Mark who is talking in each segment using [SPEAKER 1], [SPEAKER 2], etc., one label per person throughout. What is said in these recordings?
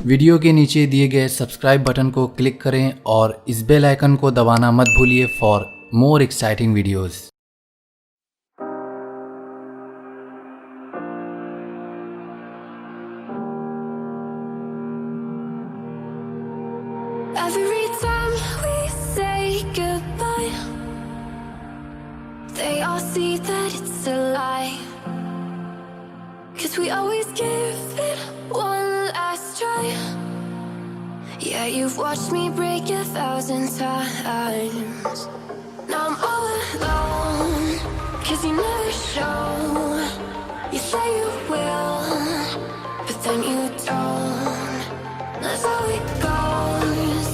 [SPEAKER 1] Video के नीचे दिए गए सब्सक्राइब बटन को क्लिक करें और इस बेल आइकन को दबाना मत भूलिए for more exciting videos.
[SPEAKER 2] Every time we say goodbye, they all see that it's a lie. 'Cause we always give it one last try. Yeah, you've watched me break 1,000 times. Now I'm all alone, 'cause you never show. You say you will, but then you don't. That's how it goes.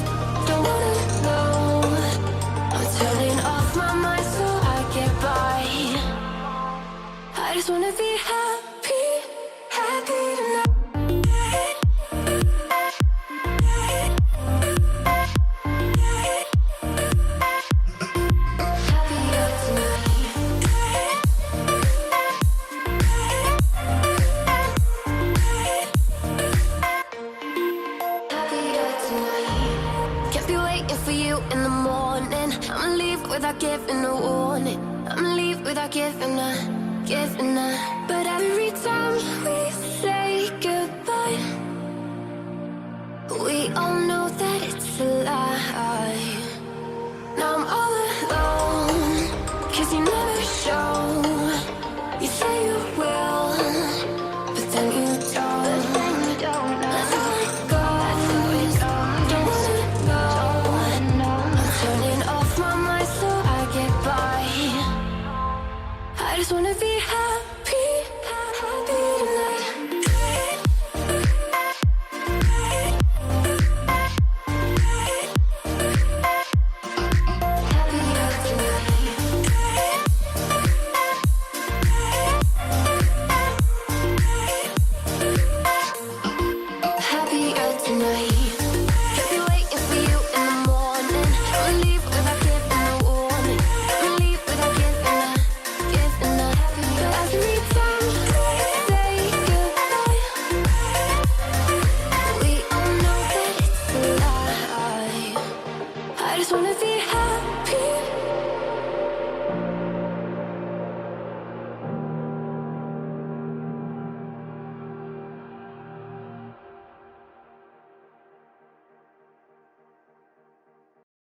[SPEAKER 2] Don't wanna know. I'm turning off my mind so I get by. I just wanna be happy, happy tonight. Happier tonight. Happier tonight. Can't be waiting for you in the morning. I'ma leave without giving a warning. I'ma leave without giving a. But every time we